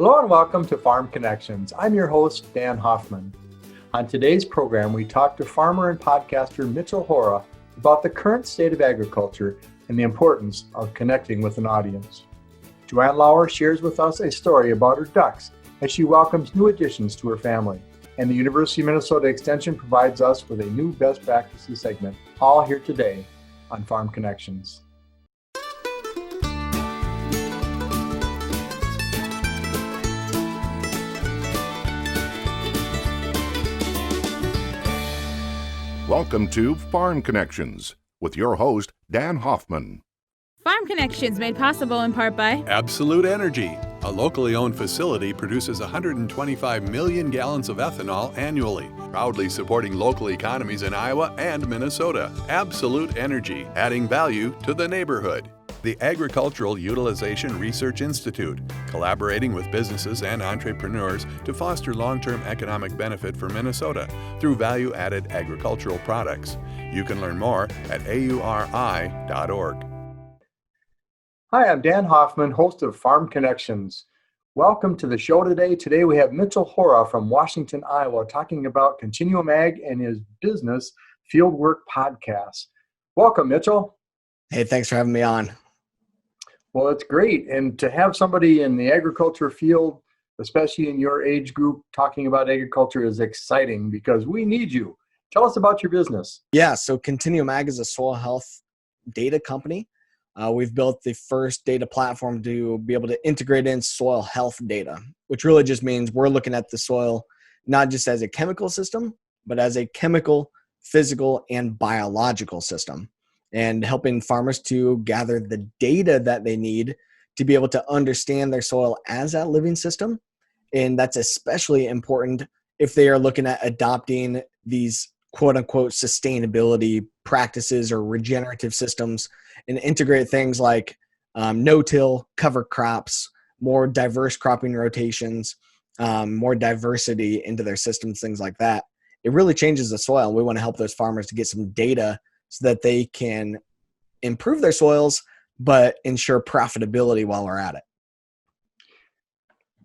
Hello and welcome to Farm Connections. I'm your host, Dan Hoffman. On today's program, we talk to farmer and podcaster Mitchell Hora about the current state of agriculture and the importance of connecting with an audience. JoAnne Lower shares with us a story about her ducks as she welcomes new additions to her family. And the University of Minnesota Extension provides us with a new best practices segment, all here today on Farm Connections. Welcome to Farm Connections with your host, Dan Hoffman. Farm Connections made possible in part by Absolute Energy. A locally owned facility produces 125 million gallons of ethanol annually, proudly supporting local economies in Iowa and Minnesota. Absolute Energy, adding value to the neighborhood. The Agricultural Utilization Research Institute, collaborating with businesses and entrepreneurs to foster long-term economic benefit for Minnesota through value-added agricultural products. You can learn more at auri.org. Hi, I'm Dan Hoffman, host of Farm Connections. Welcome to the show today. Today we have Mitchell Hora from Washington, Iowa, talking about Continuum Ag and his business, Fieldwork Podcast. Welcome, Mitchell. Hey, thanks for having me on. Well, it's great. And to have somebody in the agriculture field, especially in your age group, talking about agriculture is exciting because we need you. Tell us about your business. Yeah, so Continuum Ag is a soil health data company. We've built the first data platform to be able to integrate in soil health data, which really just means we're looking at the soil not just as a chemical system, but as a chemical, physical, and biological system, and helping farmers to gather the data that they need to be able to understand their soil as that living system. And that's especially important if they are looking at adopting these quote unquote sustainability practices or regenerative systems and integrate things like no-till, cover crops, more diverse cropping rotations, more diversity into their systems, things like that. It really changes the soil. And we want to help those farmers to get some data so that they can improve their soils, but ensure profitability while we're at it.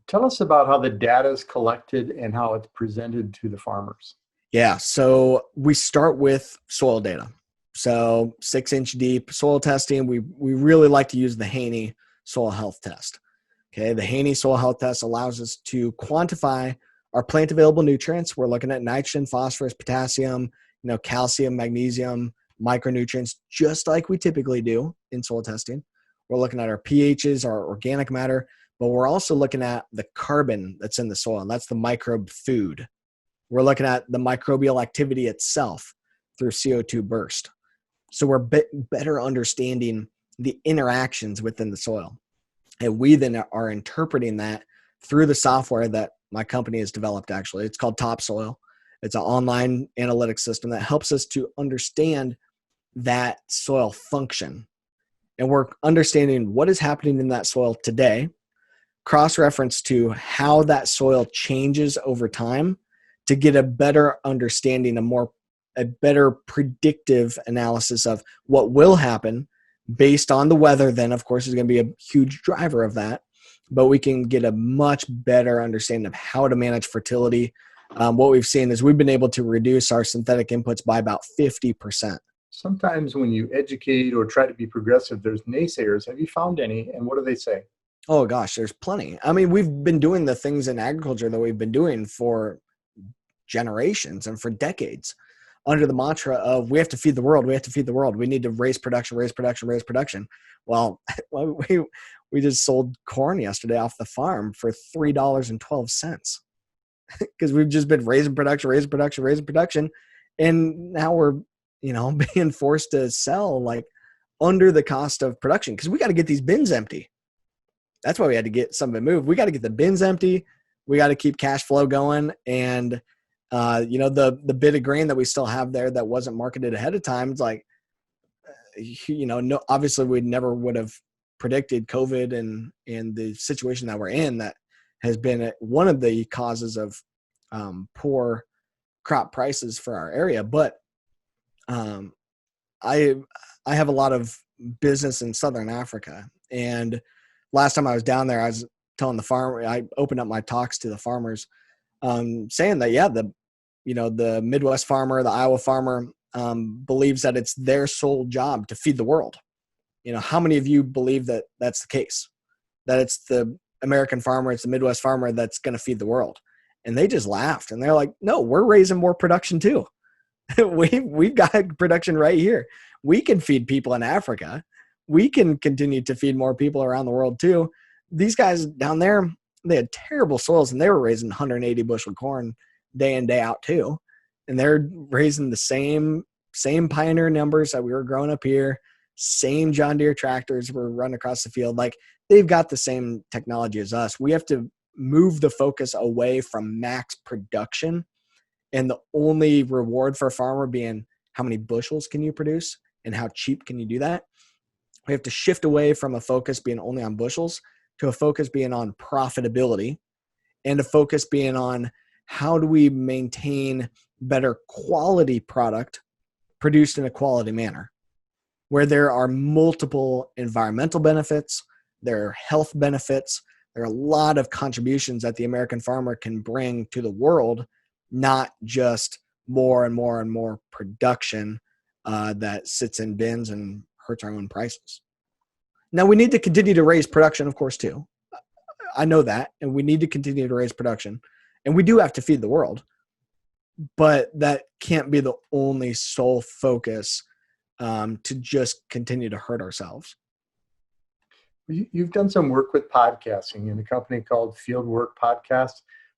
Tell us about how the data is collected and how it's presented to the farmers. Yeah, so we start with soil data. So 6-inch deep soil testing, we really like to use the Haney soil health test. Okay, the Haney soil health test allows us to quantify our plant available nutrients. We're looking at nitrogen, phosphorus, potassium, calcium, magnesium, micronutrients, just like we typically do in soil testing. We're looking at our pHs, our organic matter, but we're also looking at the carbon that's in the soil, and that's the microbe food. We're looking at the microbial activity itself through CO2 burst. So we're better understanding the interactions within the soil. And we then are interpreting that through the software that my company has developed, actually. It's called Topsoil. It's an online analytics system that helps us to understand that soil function. And we're understanding what is happening in that soil today, cross-reference to how that soil changes over time to get a better understanding, a better predictive analysis of what will happen based on the weather. Then, of course, is going to be a huge driver of that. But we can get a much better understanding of how to manage fertility. What we've seen is we've been able to reduce our synthetic inputs by about 50%. Sometimes when you educate or try to be progressive, there's naysayers. Have you found any? And what do they say? Oh, gosh, there's plenty. I mean, we've been doing the things in agriculture that we've been doing for generations and for decades under the mantra of we have to feed the world, we have to feed the world. We need to raise production, raise production, raise production. Well, we just sold corn yesterday off the farm for $3.12 because we've just been raising production. And now we're, being forced to sell like under the cost of production because we got to get these bins empty. That's why we had to get some of it moved. We got to get the bins empty. We got to keep cash flow going. And, the bit of grain that we still have there that wasn't marketed ahead of time, it's like, no, obviously we never would have predicted COVID and the situation that we're in that has been one of the causes of poor crop prices for our area. But I have a lot of business in Southern Africa, and last time I was down there, I was telling the farmer, I opened up my talks to the farmers, saying that, yeah, the Midwest farmer, the Iowa farmer, believes that it's their sole job to feed the world. How many of you believe that that's the case? That it's the American farmer, it's the Midwest farmer that's going to feed the world? And they just laughed, and they're like, no, we're raising more production too. We've got production right here. We can feed people in Africa. We can continue to feed more people around the world too. These guys down there, they had terrible soils, and they were raising 180 bushel corn day in, day out too. And they're raising the same Pioneer numbers that we were growing up here, same John Deere tractors were running across the field. Like, they've got the same technology as us. We have to move the focus away from max production, and the only reward for a farmer being how many bushels can you produce and how cheap can you do that. We have to shift away from a focus being only on bushels to a focus being on profitability, and a focus being on how do we maintain better quality product produced in a quality manner, where there are multiple environmental benefits, there are health benefits, there are a lot of contributions that the American farmer can bring to the world, not just more and more and more production that sits in bins and hurts our own prices. Now, we need to continue to raise production, of course, too. I know that, and we need to continue to raise production, and we do have to feed the world, but that can't be the only sole focus to just continue to hurt ourselves. You've done some work with podcasting in a company called Fieldwork Podcast.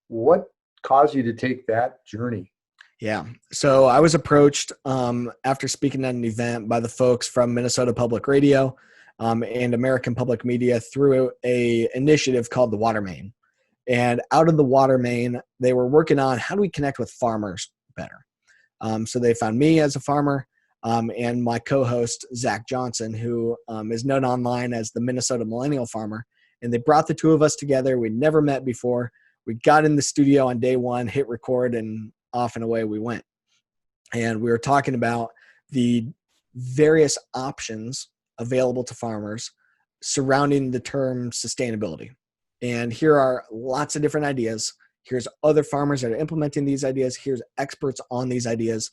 What caused you to take that journey? Yeah. So I was approached after speaking at an event by the folks from Minnesota Public Radio and American Public Media through a initiative called the Water Main. And out of the Water Main, they were working on how do we connect with farmers better. So they found me as a farmer and my co-host, Zach Johnson, who is known online as the Minnesota Millennial Farmer. And they brought the two of us together. We'd never met before. We got in the studio on day one, hit record, and off and away we went. And we were talking about the various options available to farmers surrounding the term sustainability. And here are lots of different ideas. Here's other farmers that are implementing these ideas. Here's experts on these ideas.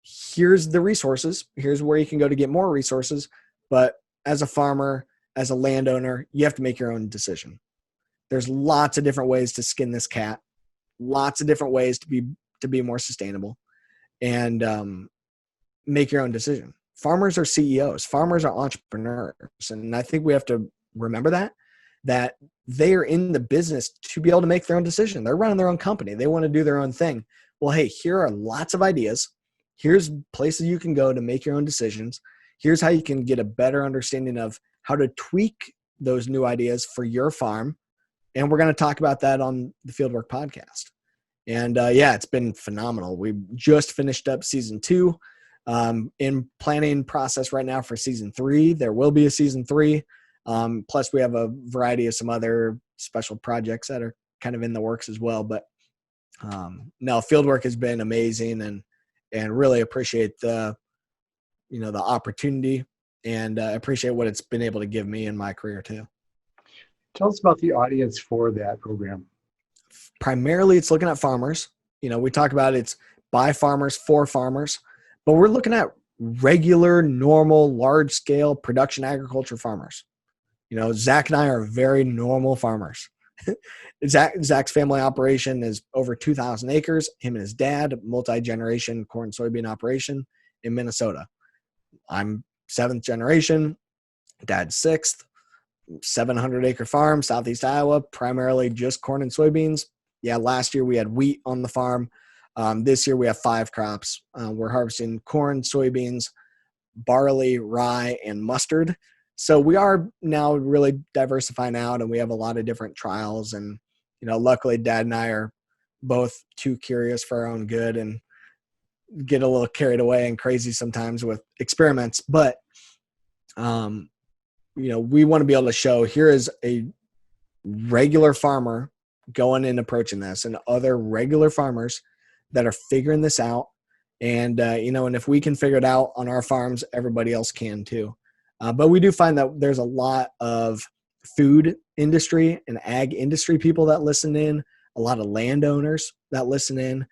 Here's the resources. Here's where you can go to get more resources. But as a farmer, as a landowner, you have to make your own decision. There's lots of different ways to skin this cat, lots of different ways to be more sustainable, and make your own decision. Farmers are CEOs. Farmers are entrepreneurs. And I think we have to remember that they are in the business to be able to make their own decision. They're running their own company. They want to do their own thing. Well, hey, here are lots of ideas. Here's places you can go to make your own decisions. Here's how you can get a better understanding of how to tweak those new ideas for your farm. And we're going to talk about that on the Fieldwork Podcast. And it's been phenomenal. We just finished up season 2. In planning process right now for season 3. There will be a season 3. Plus we have a variety of some other special projects that are kind of in the works as well. But no, Fieldwork has been amazing, and really appreciate the opportunity, and appreciate what it's been able to give me in my career too. Tell us about the audience for that program. Primarily, it's looking at farmers. We talk about it's by farmers, for farmers, but we're looking at regular, normal, large-scale production agriculture farmers. Zach and I are very normal farmers. Zach's family operation is over 2,000 acres. Him and his dad, multi-generation corn soybean operation in Minnesota. I'm 7th generation, dad's 6th, 700-acre farm, Southeast Iowa, primarily just corn and soybeans. Yeah, last year we had wheat on the farm. This year we have 5 crops. We're harvesting corn, soybeans, barley, rye, and mustard. So we are now really diversifying out, and we have a lot of different trials. And, luckily Dad and I are both too curious for our own good and get a little carried away and crazy sometimes with experiments. But, we want to be able to show here is a regular farmer going and approaching this, and other regular farmers that are figuring this out. And, and if we can figure it out on our farms, everybody else can too. But we do find that there's a lot of food industry and ag industry people that listen in, a lot of landowners that listen in,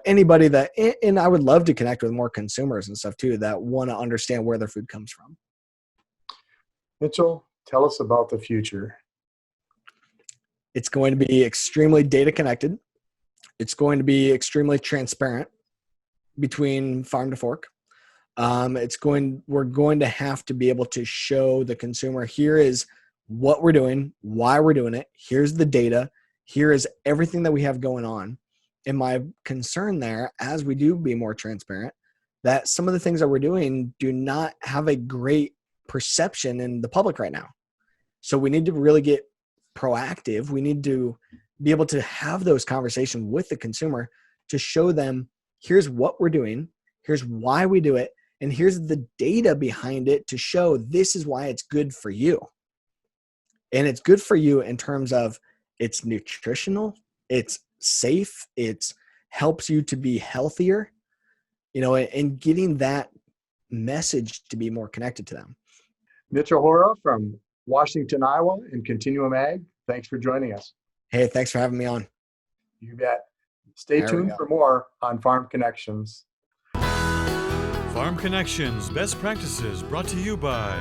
anybody that, and I would love to connect with more consumers and stuff too, that want to understand where their food comes from. Mitchell, tell us about the future. It's going to be extremely data connected. It's going to be extremely transparent between farm to fork. We're going to have to be able to show the consumer, here is what we're doing, why we're doing it. Here's the data. Here is everything that we have going on. And my concern there, as we do be more transparent, that some of the things that we're doing do not have a great perception in the public right now. So we need to really get proactive. We need to be able to have those conversations with the consumer to show them, here's what we're doing, here's why we do it, and here's the data behind it to show this is why it's good for you. And it's good for you in terms of it's nutritional, it's safe, it helps you to be healthier, and getting that message to be more connected to them. Mitchell Hora from Washington, Iowa, and Continuum Ag, thanks for joining us. Hey, thanks for having me on. You bet. Stay tuned for more on Farm Connections. Farm Connections Best Practices, brought to you by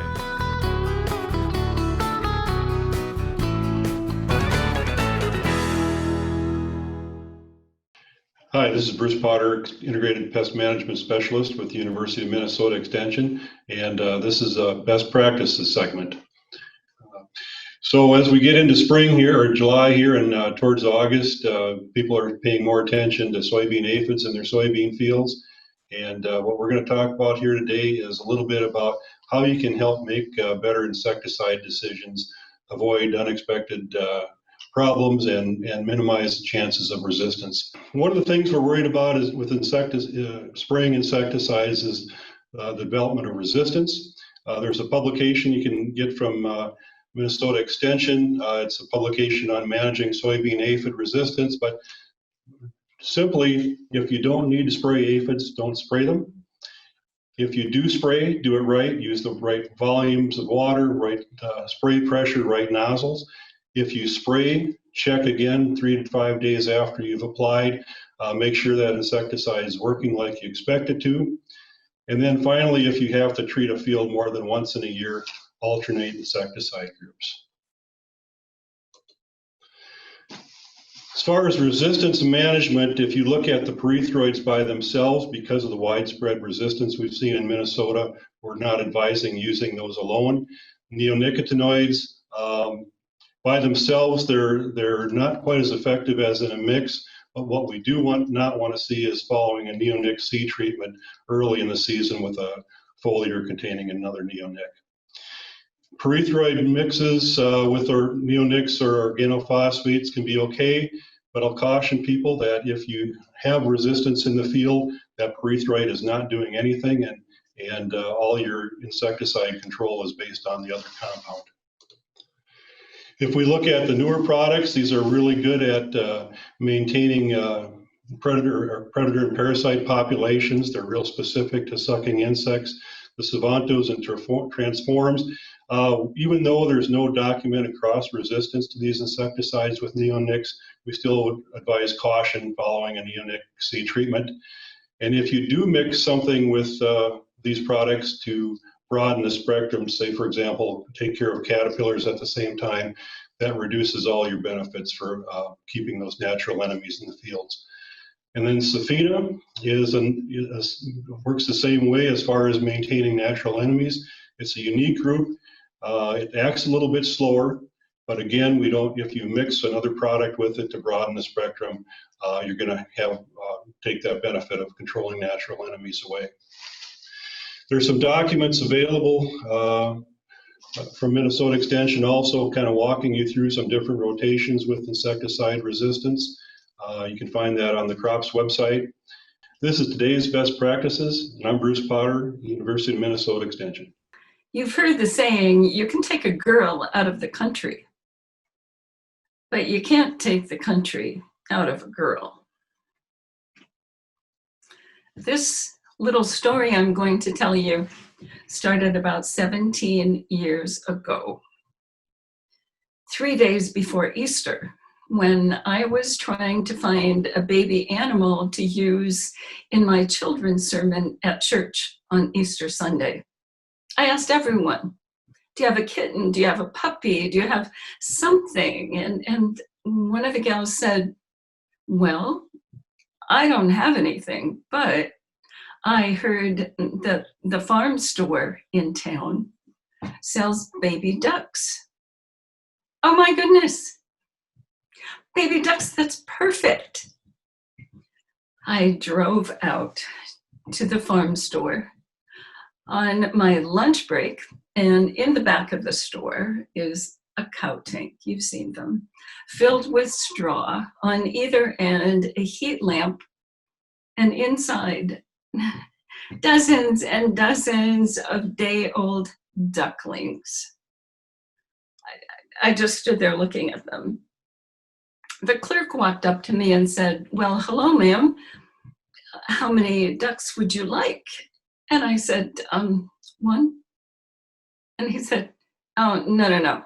Hi, this is Bruce Potter, Integrated Pest Management Specialist with the University of Minnesota Extension, and this is a Best Practices segment. So as we get into spring here, or July here, and towards August, people are paying more attention to soybean aphids in their soybean fields. And what we're going to talk about here today is a little bit about how you can help make better insecticide decisions, avoid unexpected problems, and minimize the chances of resistance. One of the things we're worried about is with spraying insecticides is the development of resistance. There's a publication you can get from Minnesota Extension. It's a publication on managing soybean aphid resistance, but simply, if you don't need to spray aphids, don't spray them. If you do spray, do it right, use the right volumes of water, right spray pressure, right nozzles. If you spray, check again 3 to 5 days after you've applied. Make sure that insecticide is working like you expect it to. And then finally, if you have to treat a field more than once in a year, alternate insecticide groups. As far as resistance management, if you look at the pyrethroids by themselves, because of the widespread resistance we've seen in Minnesota, we're not advising using those alone. Neonicotinoids, by themselves, they're not quite as effective as in a mix, but what we do not want to see is following a neonic C treatment early in the season with a foliar containing another neonic. Pyrethroid mixes with our neonics or organophosphates can be okay, but I'll caution people that if you have resistance in the field, that pyrethroid is not doing anything, and all your insecticide control is based on the other compound. If we look at the newer products, these are really good at maintaining predator and parasite populations. They're real specific to sucking insects. The Savantos and Transforms, even though there's no documented cross resistance to these insecticides with neonics, we still advise caution following a neonic C treatment. And if you do mix something with these products to broaden the spectrum, say for example, take care of caterpillars at the same time, that reduces all your benefits for keeping those natural enemies in the fields. And then Safina works the same way as far as maintaining natural enemies. It's a unique group. It acts a little bit slower, but again, if you mix another product with it to broaden the spectrum, you're going to take that benefit of controlling natural enemies away. There's some documents available from Minnesota Extension also kind of walking you through some different rotations with insecticide resistance. You can find that on the CROPS website. This is today's best practices, and I'm Bruce Potter, University of Minnesota Extension. You've heard the saying, you can take a girl out of the country, but you can't take the country out of a girl. This little story I'm going to tell you started about 17 years ago. 3 days before Easter, when I was trying to find a baby animal to use in my children's sermon at church on Easter Sunday. I asked everyone, do you have a kitten? Do you have a puppy? Do you have something? And one of the gals said, well, I don't have anything, but I heard that the farm store in town sells baby ducks. Oh my goodness. Baby ducks, that's perfect. I drove out to the farm store on my lunch break, and in the back of the store is a cow tank, you've seen them, filled with straw, on either end a heat lamp, and inside dozens and dozens of day-old ducklings. I just stood there looking at them. The clerk walked up to me and said, well, hello, ma'am. How many ducks would you like? And I said, one. And he said, oh, no.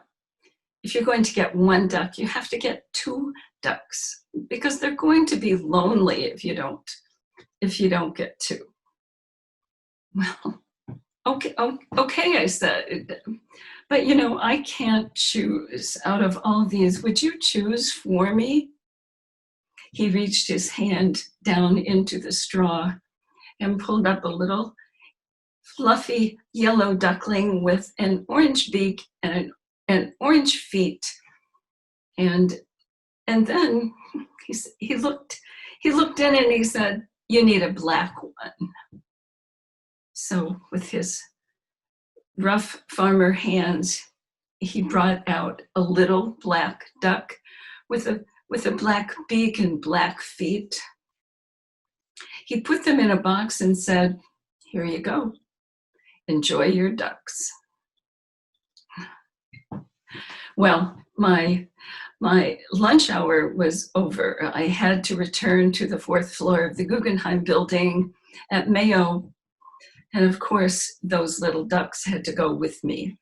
If you're going to get one duck, you have to get 2 ducks because they're going to be lonely if you don't get 2. Well, okay, I said. But, I can't choose out of all these. Would you choose for me? He reached his hand down into the straw and pulled up a little fluffy yellow duckling with an orange beak and an orange feet. And then he looked in and he said, you need a black one. So with his rough farmer hands, he brought out a little black duck with a black beak and black feet. He put them in a box and said, here you go. Enjoy your ducks. Well, my lunch hour was over. I had to return to the 4th floor of the Guggenheim building at Mayo. And of course, those little ducks had to go with me.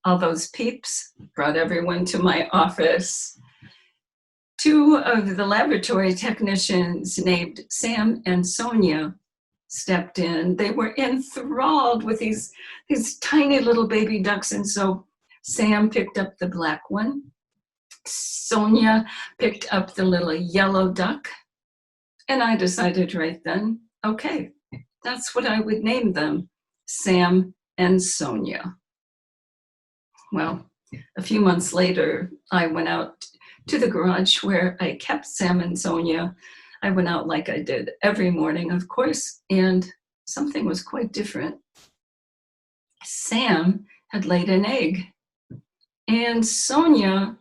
All those peeps brought everyone to my office. 2 of the laboratory technicians named Sam and Sonia stepped in. They were enthralled with these tiny little baby ducks. And so Sam picked up the black one. Sonia picked up the little yellow duck. And I decided right then, okay, that's what I would name them, Sam and Sonia. Well, a few months later, I went out to the garage where I kept Sam and Sonia. I went out like I did every morning, of course, and something was quite different. Sam had laid an egg, and Sonia,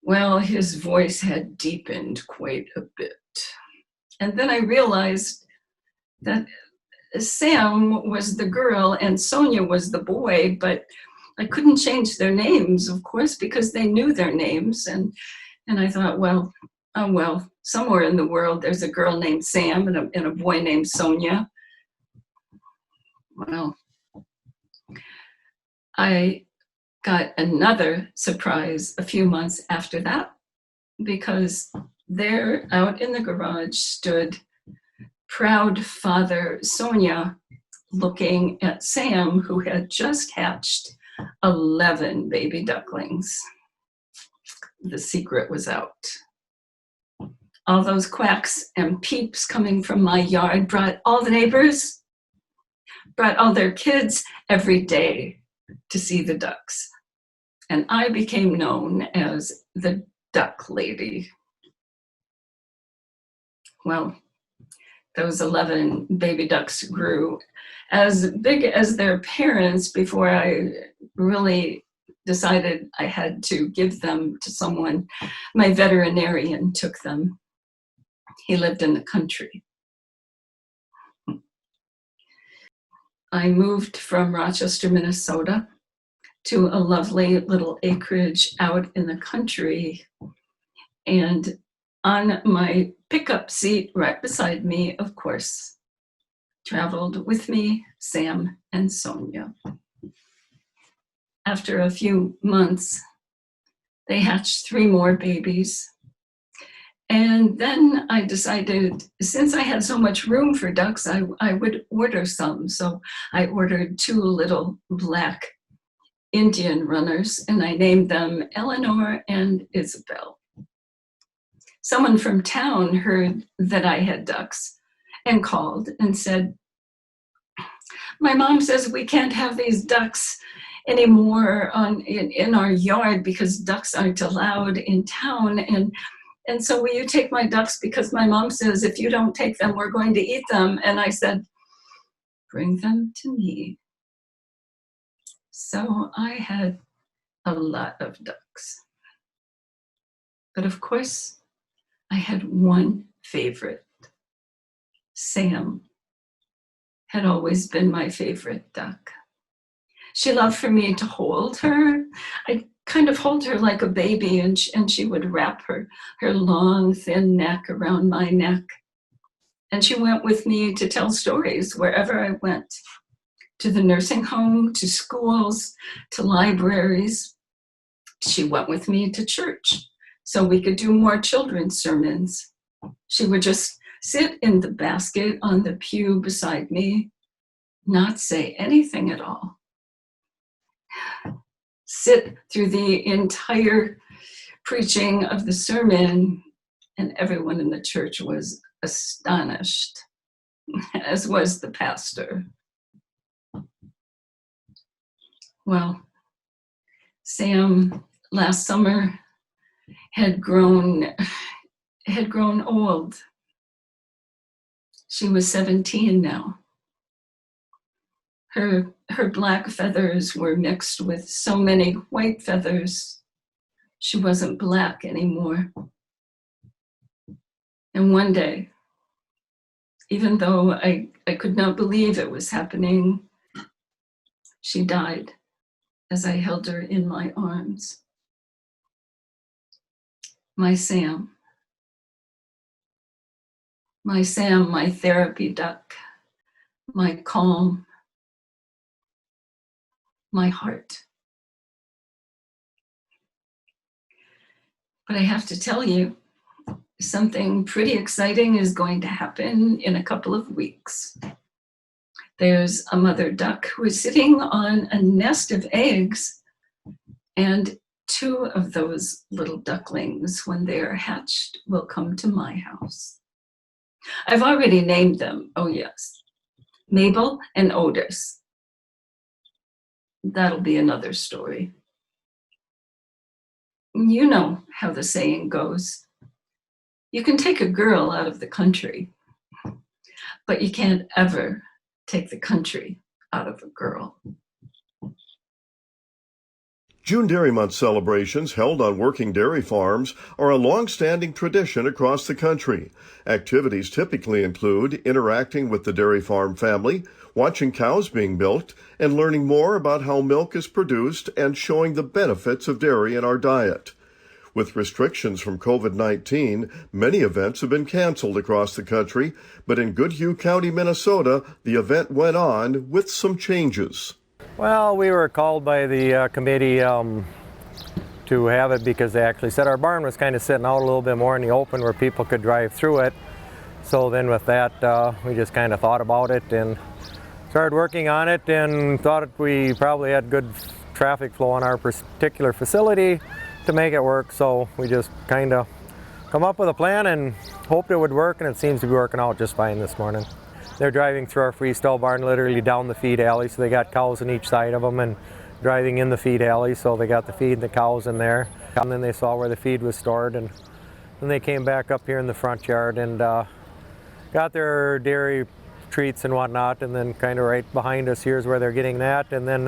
well, his voice had deepened quite a bit. And then I realized that Sam was the girl and Sonia was the boy, but I couldn't change their names, of course, because they knew their names. And I thought, well, somewhere in the world there's a girl named Sam and a boy named Sonia. Well, I got another surprise a few months after that, because there out in the garage stood proud father Sonia looking at Sam, who had just hatched 11 baby ducklings. The secret was out. All those quacks and peeps coming from my yard brought all the neighbors, brought all their kids every day to see the ducks. And I became known as the Duck Lady. Well, those 11 baby ducks grew as big as their parents before I really decided I had to give them to someone. My veterinarian took them. He lived in the country. I moved from Rochester, Minnesota, to a lovely little acreage out in the country. And on my pickup seat right beside me, of course, traveled with me, Sam and Sonia. After a few months, They hatched 3 more babies. And then I decided, since I had so much room for ducks, I would order some. So I ordered 2 little black Indian runners, and I named them Eleanor and Isabel. Someone from town heard that I had ducks and called and said, "My mom says we can't have these ducks anymore in our yard because ducks aren't allowed in town. And so will you take my ducks, because my mom says if you don't take them, we're going to eat them." And I said, "Bring them to me." So I had a lot of ducks. But of course, I had one favorite. Sam had always been my favorite duck. She loved for me to hold her. I kind of hold her like a baby, and she would wrap her long, thin neck around my neck. And she went with me to tell stories wherever I went, to the nursing home, to schools, to libraries. She went with me to church so we could do more children's sermons. She would just sit in the basket on the pew beside me, not say anything at all. Sit through the entire preaching of the sermon, and everyone in the church was astonished, as was the pastor. Well, Sam last summer had grown old. She was 17 now. Her black feathers were mixed with so many white feathers. She wasn't black anymore. And one day, even though I could not believe it was happening, she died as I held her in my arms. My Sam, my therapy duck, my calm, my heart. But I have to tell you, something pretty exciting is going to happen in a couple of weeks. There's a mother duck who is sitting on a nest of eggs, and 2 of those little ducklings, when they are hatched, will come to my house. I've already named them, oh yes, Mabel and Otis. That'll be another story. You know how the saying goes. You can take a girl out of the country, but you can't ever take the country out of a girl. June Dairy Month celebrations held on working dairy farms are a long-standing tradition across the country. Activities typically include interacting with the dairy farm family, watching cows being milked, and learning more about how milk is produced and showing the benefits of dairy in our diet. With restrictions from COVID-19, many events have been canceled across the country, but in Goodhue County, Minnesota, the event went on with some changes. Well, we were called by the committee to have it because they actually said our barn was kind of sitting out a little bit more in the open where people could drive through it. So then with that, we just kind of thought about it and started working on it and thought we probably had good traffic flow on our particular facility to make it work. So we just kind of come up with a plan and hoped it would work, and it seems to be working out just fine this morning. They're driving through our freestall barn literally down the feed alley, so they got cows on each side of them and driving in the feed alley, so they got the feed and the cows in there. And then they saw where the feed was stored, and then they came back up here in the front yard and got their dairy treats and whatnot, and then kind of right behind us here's where they're getting that, and then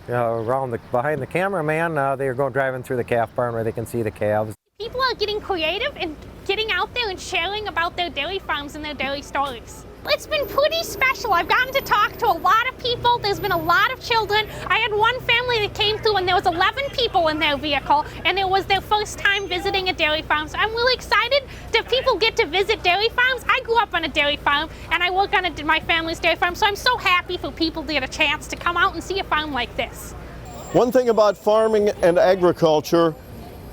behind the cameraman, they're driving through the calf barn where they can see the calves. People are getting creative and getting out there and sharing about their dairy farms and their dairy stories. It's been pretty special. I've gotten to talk to a lot of people. There's been a lot of children. I had one family that came through and there was 11 people in their vehicle, and it was their first time visiting a dairy farm. So I'm really excited that people get to visit dairy farms. I grew up on a dairy farm and I work on my family's dairy farm, so I'm so happy for people to get a chance to come out and see a farm like this. One thing about farming and agriculture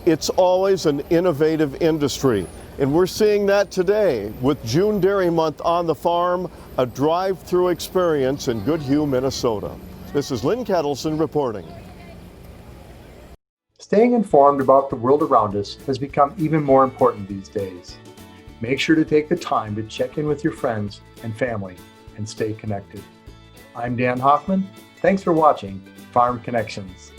it's always an innovative industry. And we're seeing that today with June Dairy Month on the farm, a drive-through experience in Goodhue, Minnesota. This is Lynn Kettleson reporting. Staying informed about the world around us has become even more important these days. Make sure to take the time to check in with your friends and family and stay connected. I'm Dan Hoffman. Thanks for watching Farm Connections.